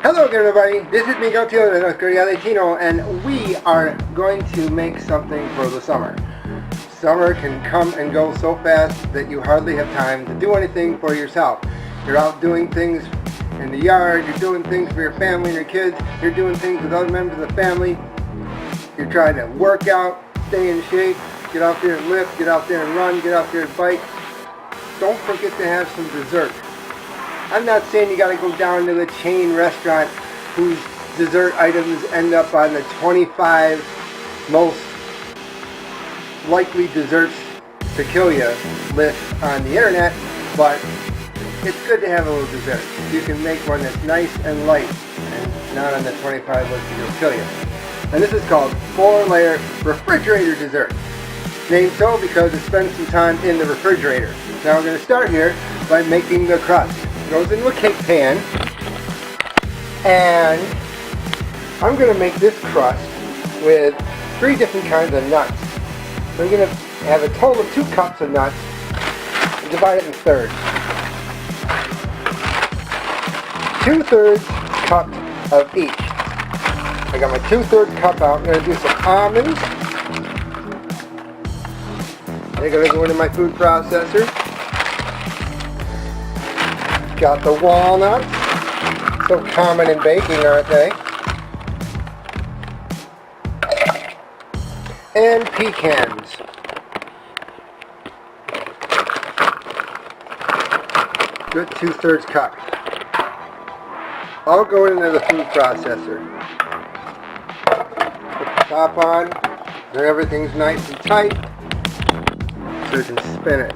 Hello again, everybody, this is Migueltio de Latino, and we are going to make something for the summer. Summer can come and go so fast that you hardly have time to do anything for yourself. You're out doing things in the yard, you're doing things for your family and your kids, you're doing things with other members of the family, you're trying to work out, stay in shape, get out there and lift, get out there and run, get out there and bike. Don't forget to have some dessert. I'm not saying you got to go down to the chain restaurant whose dessert items end up on the 25 most likely desserts to kill you list on the internet, but it's good to have a little dessert. You can make one that's nice and light and not on the 25 list that'll kill you. And this is called 4-layer refrigerator dessert. Named so because it spends some time in the refrigerator. Now we're going to start here by making the crust. It goes into a cake pan, and I'm going to make this crust with 3 different kinds of nuts. So I'm going to have a total of 2 cups of nuts and divide it in thirds. 2/3 cup of each. I got my 2/3 cup out. I'm going to do some almonds. They're going to go into my food processor. Got the walnuts. So common in baking, aren't they? And pecans. Good 2/3 cup. All go into the food processor. Put the top on. So everything's nice and tight. So you can spin it.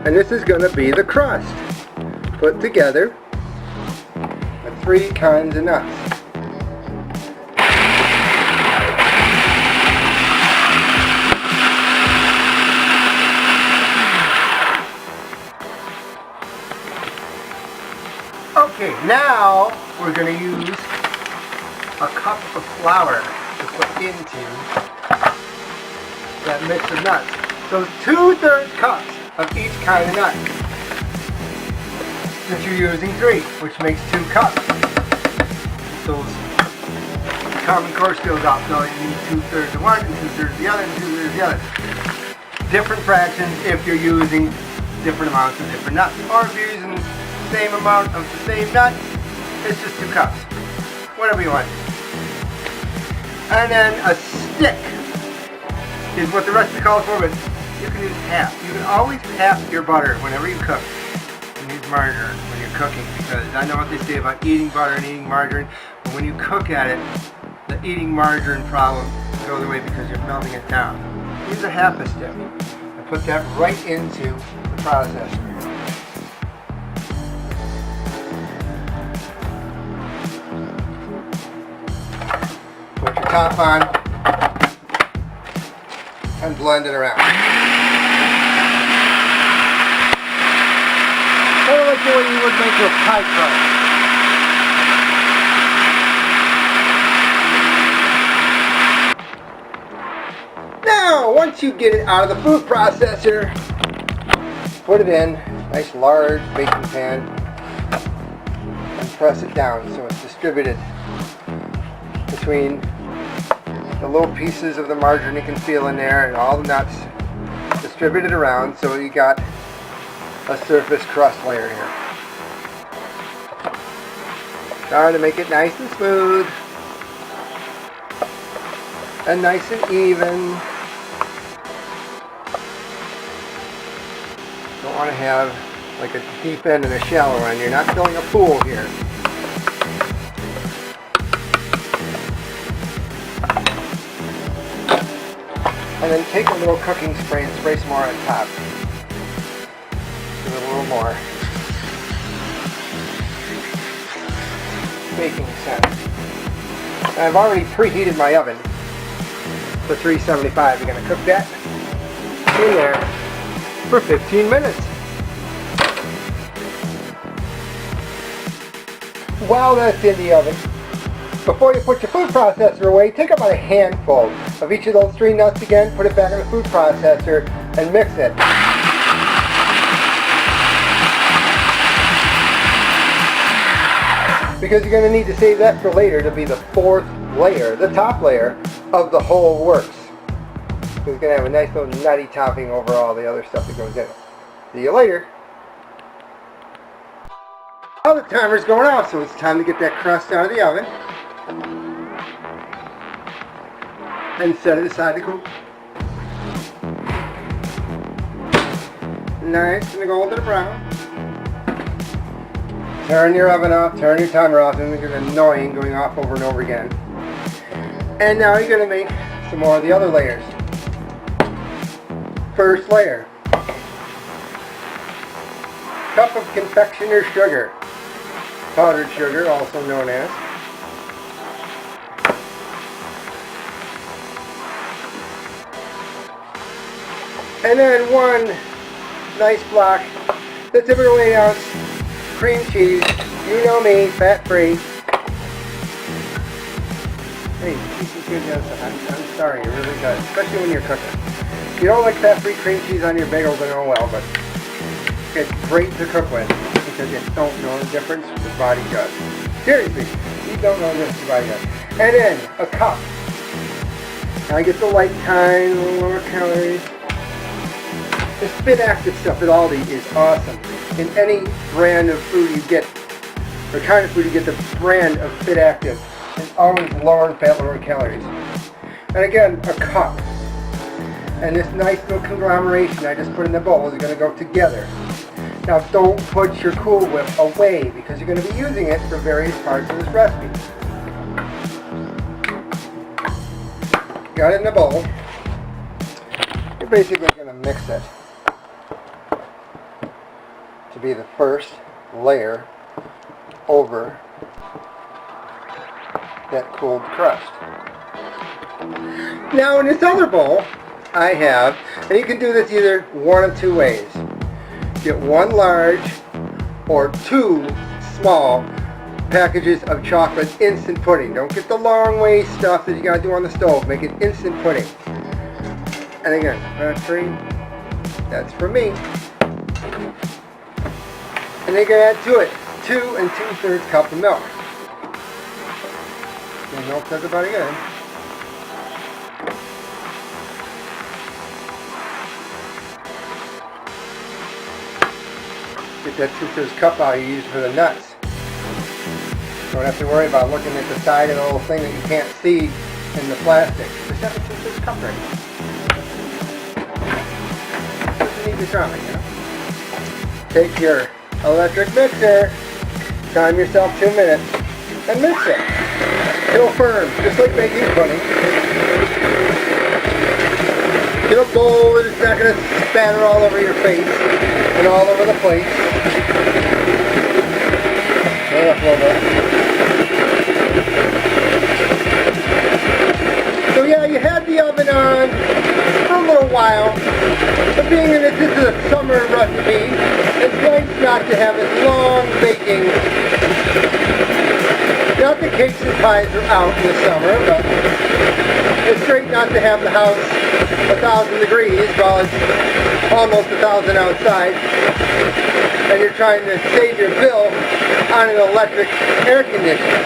And this is going to be the crust put together with 3 kinds of nuts. Okay, now we're going to use a cup of flour to put into that mix of nuts. So 2/3 cups of each kind of nut. Since you're using 3, which makes 2 cups. Those common core skills out, so you need 2/3 of one and 2/3 of the other and 2/3 of the other. Different fractions if you're using different amounts of different nuts. Or if you're using the same amount of the same nut, it's just 2 cups. Whatever you want. And then a stick is what the recipe calls for, but you can use half. You can always half your butter whenever you cook. And use margarine when you're cooking, because I know what they say about eating butter and eating margarine, but when you cook at it, the eating margarine problem goes away because you're melting it down. Use a half a stick and put that right into the processor. Put your top on and blend it around. Kind of like the way you would make your pie crust. Now, once you get it out of the food processor, put it in a nice large baking pan and press it down so it's distributed between the little pieces of the margarine you can feel in there and all the nuts distributed around, so you got a surface crust layer here. Trying to make it nice and smooth and nice and even. Don't want to have like a deep end and a shallow end. You're not filling a pool here. And then take a little cooking spray and spray some more on top. Give it a little more baking scent. And I've already preheated my oven to 375. You're going to cook that in there for 15 minutes. While that's in the oven, before you put your food processor away, take about a handful of each of those 3 nuts again, put it back in the food processor, and mix it. because you're going to need to save that for later to be the fourth layer, the top layer of the whole works. So it's going to have a nice little nutty topping over all the other stuff that goes in it. See you later. Now the timer's going off, so it's time to get that crust out of the oven and set it aside to cool. Nice and golden brown. Turn your oven off, turn your timer off, and it's annoying going off over and over again. And now you're going to make some more of the other layers. First layer. Cup of confectioner's sugar. Powdered sugar, also known as. And then one nice block, the typical 8-ounce cream cheese. You know me, fat-free. Hey, cheese is good. I'm sorry, it really does, especially when you're cooking. If you don't like fat-free cream cheese on your bagels, then oh well, but it's great to cook with because you don't know the difference the body does. Seriously, you don't know the difference the body does. And then a cup. Now I get the light kind, a little lower calories. The Fit Active stuff at Aldi is awesome. In any brand of food you get, or kind of food you get, the brand of Fit Active is always lower in fat, lower in calories. And again, a cup. And this nice little conglomeration I just put in the bowl is going to go together. Now don't put your Cool Whip away because you're going to be using it for various parts of this recipe. Got it in the bowl. You're basically going to mix it to be the first layer over that cooled crust. Now in this other bowl I have, and you can do this either one of two ways. Get one large or two small packages of chocolate instant pudding. Don't get the long way stuff that you gotta do on the stove. Make it instant pudding. And again, that's for me. And then you're gonna add to it 2 2/3 cup of milk. The milk does about again. Get that 2/3 cup out you use for the nuts. Don't have to worry about looking at the side of the little thing that you can't see in the plastic. Just have a 2/3 cup ready. Just need to try, you know. Take your electric mixer, time yourself 2 minutes, and mix it till firm, just like making pudding. Get a bowl that is not going to spatter all over your face and all over the plate. Turn up a little bit. So yeah, you had the oven on for a little while, but being that this is a summer recipe, it's nice not to have it long baking. Not that cakes and pies are out in the summer, but it's great not to have the house 1,000 degrees while it's almost 1,000 outside, and you're trying to save your bill on an electric air conditioner.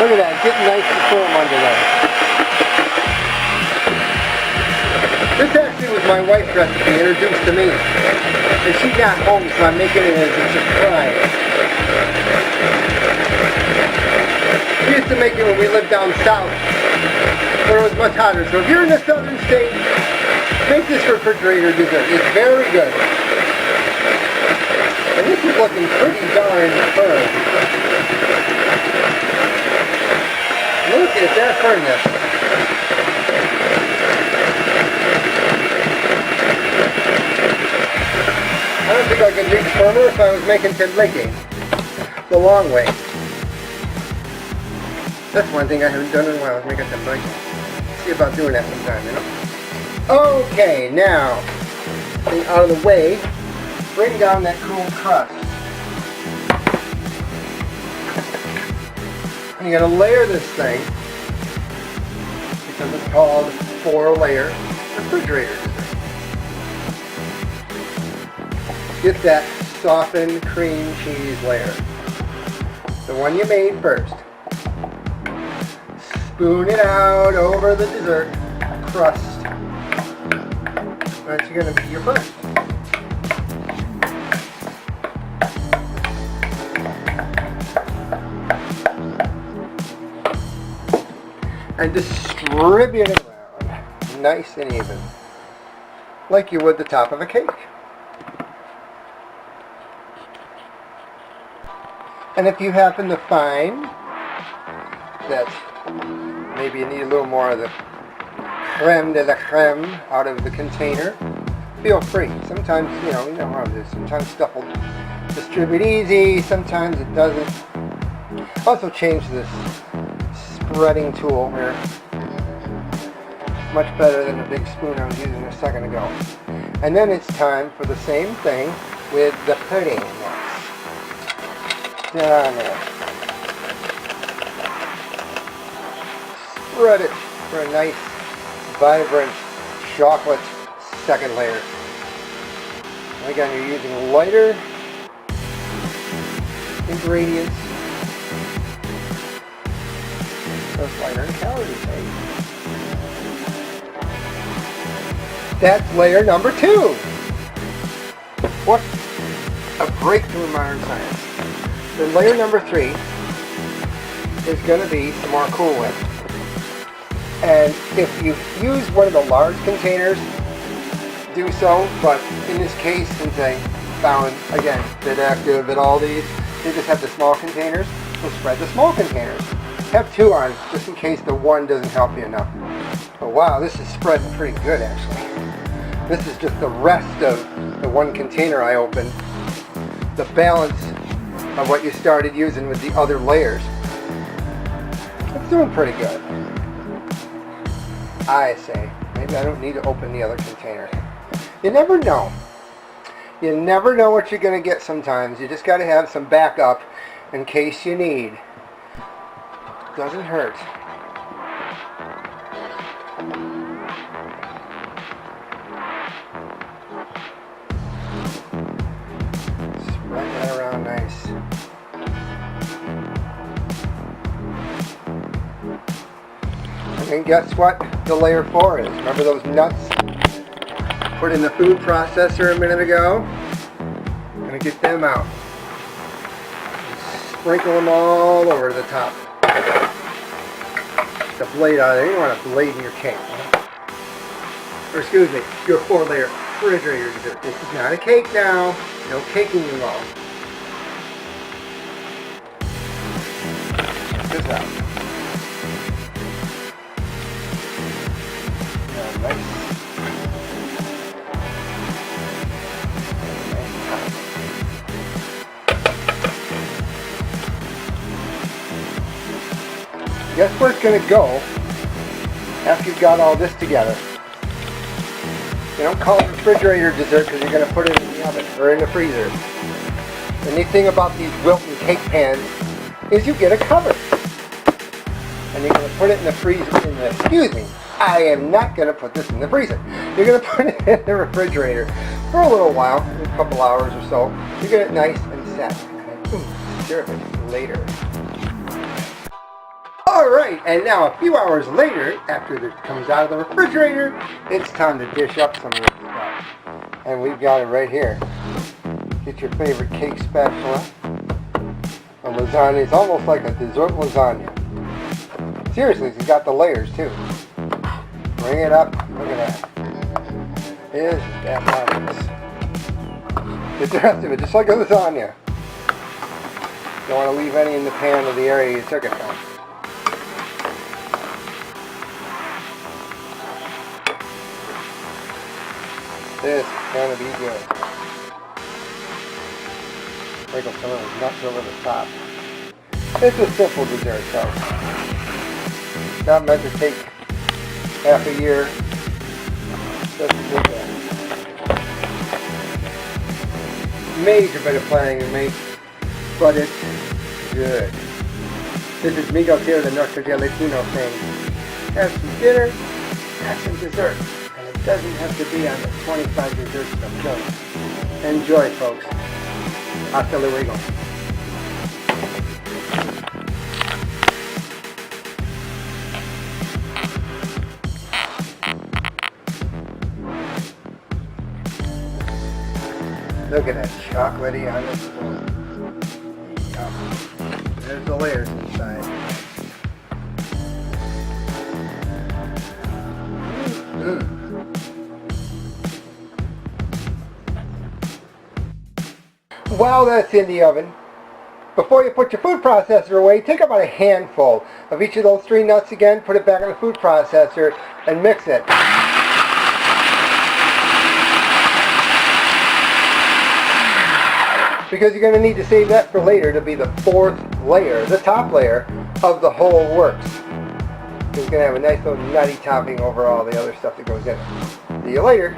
Look at that, getting nice and firm under there. This actually was my wife's recipe, introduced to me. And she's not home, so I'm making it as a surprise. We used to make it when we lived down south, where it was much hotter. So if you're in the southern state, make this refrigerator dessert. It's very good. And this is looking pretty darn firm. Look at that firmness. I don't think I could reach firmer if I was making ttebleke the long way. That's one thing I haven't done in a while, is making ttebleke. See about doing that sometime, you know? Okay, now, thing out of the way, bring down that cool crust. And you're going to layer this thing, because it's called 4-layer refrigerator dessert. get that softened cream cheese layer. The one you made first. Spoon it out over the dessert crust. That's going to be your first. And distribute it around, nice and even, like you would the top of a cake. And if you happen to find that maybe you need a little more of the creme de la creme out of the container, feel free. Sometimes, you know how it is. Sometimes stuff will distribute easy, sometimes it doesn't. Also change this spreading tool here. Much better than the big spoon I was using a second ago. And then it's time for the same thing with the pudding mix. Down there. Spread it for a nice, vibrant chocolate second layer. Again, you're using lighter ingredients. Those lighter in calories, eh? That's layer number 2. What a breakthrough in modern science. Then layer number 3 is going to be some more Cool Whip. And if you use one of the large containers, do so. But in this case, since I found, again, Bit Active at Aldi's, they just have the small containers. We'll spread the small containers. Have 2 on, just in case the one doesn't help you enough. But wow, this is spreading pretty good, actually. This is just the rest of the one container I opened. The balance of what you started using with the other layers. It's doing pretty good. I say, maybe I don't need to open the other container. You never know. You never know what you're going to get sometimes. You just got to have some backup in case you need. Doesn't hurt. Spread that around nice. And guess what the layer 4 is? Remember those nuts put in the food processor a minute ago? I'm going to get them out. Sprinkle them all over the top. The blade out of there. You don't want a blade in your cake. Or excuse me, your 4-layer refrigerator dessert. This is not a cake now. No caking involved. Check this out. Nice. Guess where it's going to go after you've got all this together. You don't call it refrigerator dessert because you're going to put it in the oven or in the freezer. The neat thing about these Wilton cake pans is you get a cover. And you're going to put it in the freezer, excuse me, I am not going to put this in the freezer. You're going to put it in the refrigerator for a little while, a couple hours or so. You get it nice and set. And serve it later. Alright, and now a few hours later, after it comes out of the refrigerator, it's time to dish up some of this stuff. And we've got it right here. Get your favorite cake spatula. A lasagna. It's almost like a dessert lasagna. Seriously, it's got the layers too. Bring it up. Look at that. Isn't that marvelous? Get the rest of it just like a lasagna. Don't want to leave any in the pan or the area you took it from. This is going to be good. Sprinkle some of those nuts over the top. It's a simple dessert, folks. It's not meant to take half a year. Just to do that. Major bit of planning to make, but it's good. This is Migueltio, the Latino saying, have some dinner, have some dessert, and Doesn't have to be on the 25 desserts of killing. Enjoy, folks. Hasta luego. Look at that chocolatey on this spoon. Yum. There's the layers inside. While that's in the oven, before you put your food processor away, take about a handful of each of those 3 nuts again, put it back in the food processor, and mix it. Because you're going to need to save that for later to be the 4th layer, the top layer of the whole works. So it's going to have a nice little nutty topping over all the other stuff that goes in it. See you later.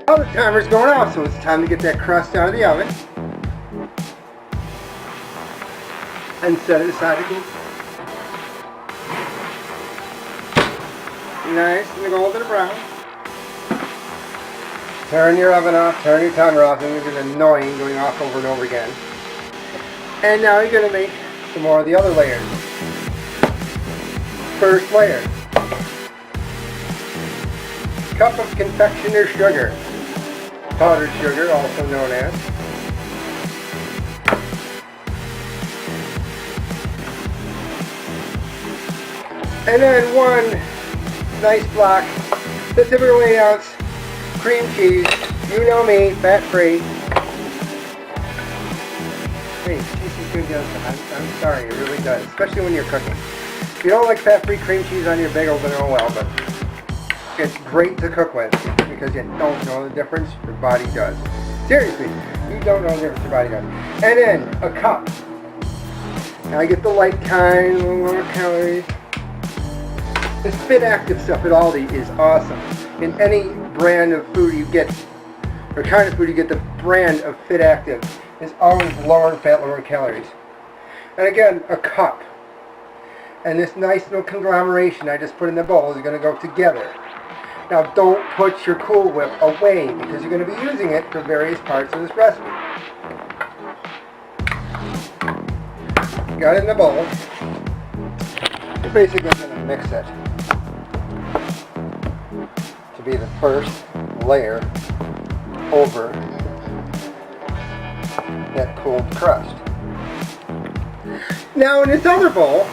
Now the timer's going off, so it's time to get that crust out of the oven. And set it aside again. Nice and golden brown. Turn your oven off, turn your timer off, and it's annoying going off over and over again. And now you're going to make some more of the other layers. First layer. Cup of confectioner's sugar. Powdered sugar, also known as. And then 1 nice block, the typical 8-ounce cream cheese. You know me, fat-free. Hey, cheese is good. I'm sorry, it really does, especially when you're cooking. If you don't like fat-free cream cheese on your bagel, then oh well, but it's great to cook with because you don't know the difference. Your body does. Seriously, you don't know the difference. Your body does. And then a cup. Now I get the light kind, a little lower calories. This Fit Active stuff at Aldi is awesome. In any brand of food you get, or kind of food you get, the brand of Fit Active is always lower in fat, lower in calories. And again, a cup. And this nice little conglomeration I just put in the bowl is going to go together. Now don't put your Cool Whip away because you're going to be using it for various parts of this recipe. Got it in the bowl. You're basically going to mix it to be the first layer over that cooled crust. Now in this other bowl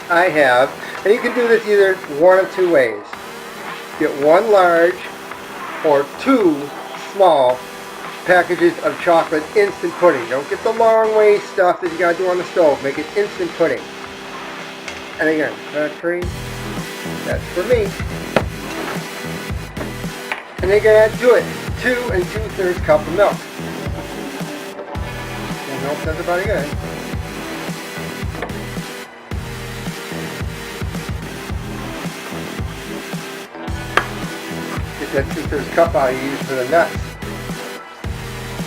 I have, and you can do this either 1 of 2 ways. Get 1 large or 2 small packages of chocolate instant pudding. Don't get the long way stuff that you gotta do on the stove. Make it instant pudding. And again, fat free. That's for me. And then you're gonna add to it 2 2/3 cup of milk. And milk does about good. Get that 2/3 cup out you use for the nuts.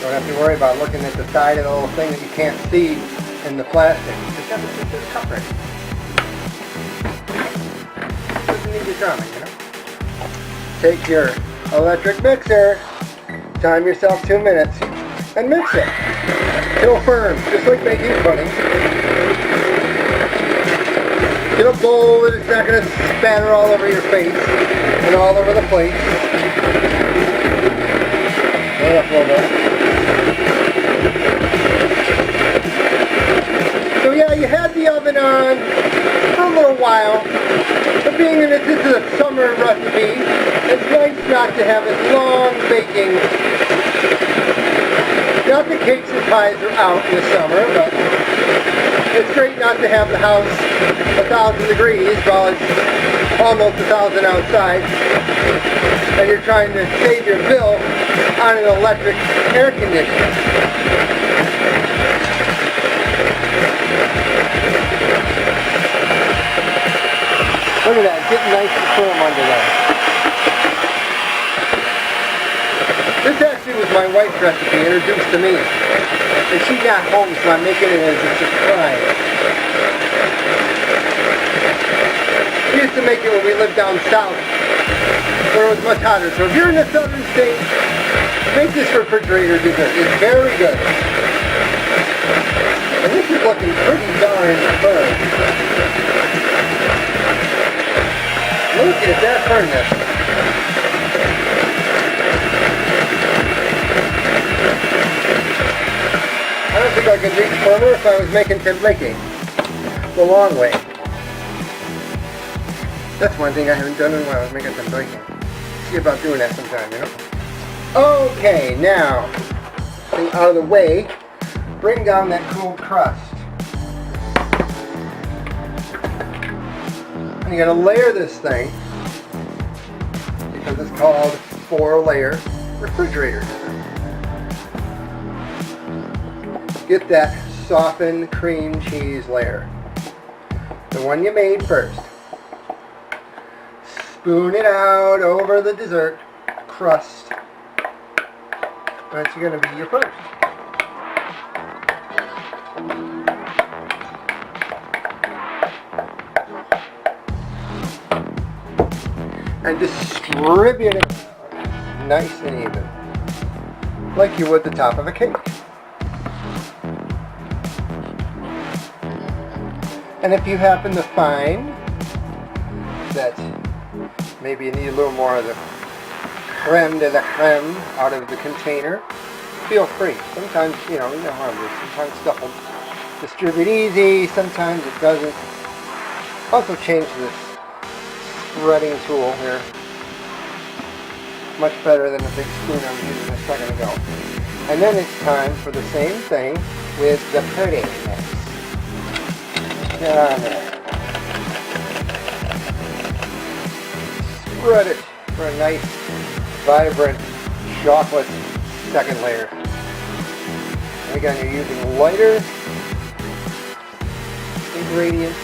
Don't have to worry about looking at the side of the little thing that you can't see in the plastic. Just have the 2/3 cup ready. Doesn't need your drumming, you know. Take your electric mixer, time yourself 2 minutes, and mix it till firm, just like making pudding. Get a bowl that it's not going to spatter all over your face and all over the plate. Hold up a little bit. So yeah, you had the oven on for a little while. But being that this is a summer recipe, it's nice not to have it long baking. Not that cakes and pies are out in the summer, but it's great not to have the house 1,000 degrees while it's almost 1,000 outside. And you're trying to save your bill on an electric air conditioner. Look at that, getting nice and firm under there. This actually was my wife's recipe, introduced to me. And she's not home, so I'm making it as a surprise. We used to make it when we lived down south. where it was much hotter. So if you're in the southern states, make this refrigerator dessert. It's very good. And this is looking pretty darn firm. Look at that firmness. I don't think I could reach firmer if I was making template the long way. That's one thing I haven't done in a while, is making template. See about doing that sometime, you know? Okay, now, thing out of the way, bring down that cool crust. And you're going to layer this thing, because it's called 4-layer refrigerator. Get that softened cream cheese layer. The one you made first. Spoon it out over the dessert crust. That's going to be your first. And distribute it nice and even, like you would the top of a cake. And if you happen to find that maybe you need a little more of the creme de la creme out of the container, feel free. Sometimes, you know how it is. Sometimes stuff will distribute easy, sometimes it doesn't. Also change this spreading tool here. Much better than the big spoon I was using a second ago. And then it's time for the same thing with the pudding mix. Get on there. Spread it for a nice, vibrant chocolate second layer. And again, you're using lighter ingredients.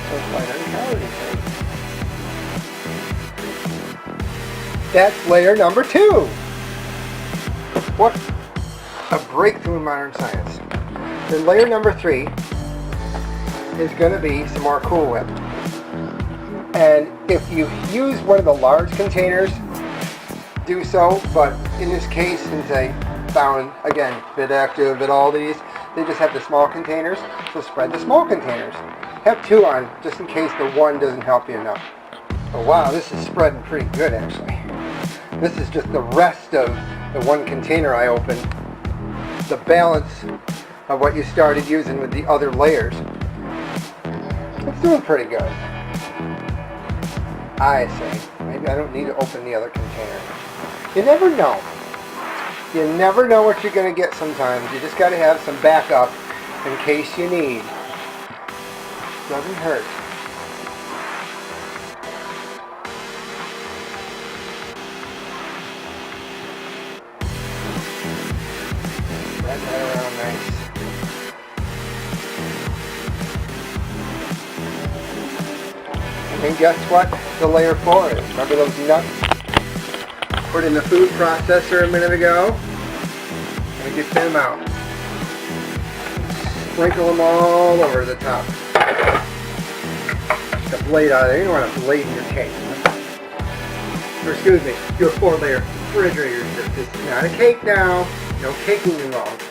So it's lighter in calories. That's layer number 2. What a breakthrough in modern science. Then layer number 3 is going to be some more Cool Whip. And if you use one of the large containers, do so. But in this case, since I found, again, Bit Active and all these, they just have the small containers. So spread the small containers. Have 2 on, just in case the one doesn't help you enough. Oh wow, this is spreading pretty good actually. This is just the rest of the one container I opened. The balance of what you started using with the other layers. It's doing pretty good. I say, maybe I don't need to open the other container. You never know. You never know what you're going to get sometimes. You just got to have some backup in case you need. Doesn't hurt. Spread that around nice. And guess what the layer 4 is? Remember those nuts put in the food processor a minute ago? And get them out. Sprinkle them all over the top. Get the blade out of there. You don't want a blade in your cake. Or excuse me, your 4-layer refrigerator. This is not a cake now. No caking involved.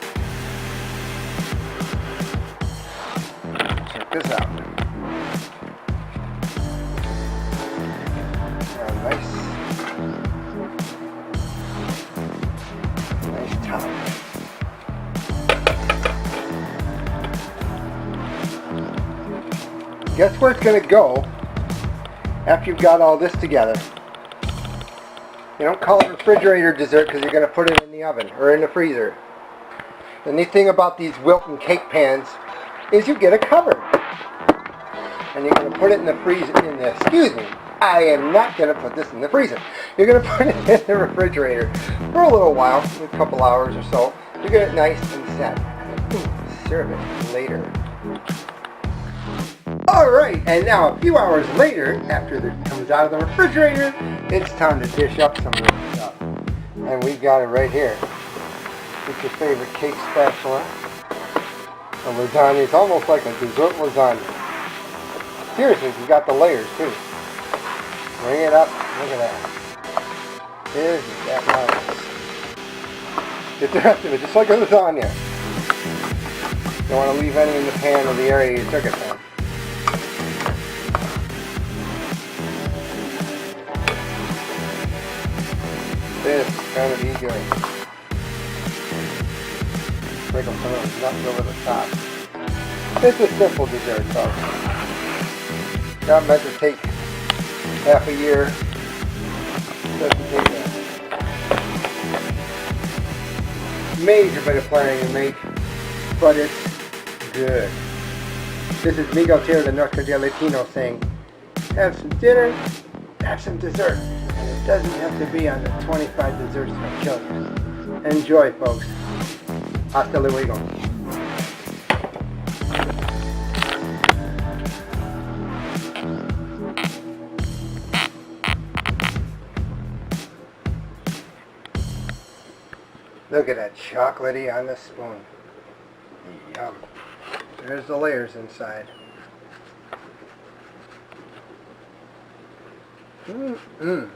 Check this out. Nice top. Guess where it's going to go after you've got all this together. You don't call it refrigerator dessert because you're going to put it in the oven or in the freezer. The neat thing about these Wilton cake pans is you get a cover. And you're going to put it in the freezer, excuse me, I am not going to put this in the freezer. You're going to put it in the refrigerator for a little while, a couple hours or so. You get it nice and set. Serve it later. Alright, and now a few hours later, after it comes out of the refrigerator, it's time to dish up some of this stuff. And we've got it right here. It's your favorite cake spatula. A lasagna. It's almost like a dessert lasagna. Seriously, you got the layers too. Bring it up. Look at that. Isn't that marvelous? Get the rest of it, just like a lasagna. Don't want to leave any in the pan or the area you took it from. This is going to be good. Sprinkle some of those nuts over the top. It's a simple dessert, folks. Not meant to take half a year. Doesn't take a major bit of planning to make, but it's good. This is Migueltio, the North Korea Latino, saying, have some dinner, have some dessert. And it doesn't have to be on the 25 desserts that'll kill you. Enjoy, folks. Hasta luego. Look at that chocolatey on the spoon. Yum. There's the layers inside. Mmm.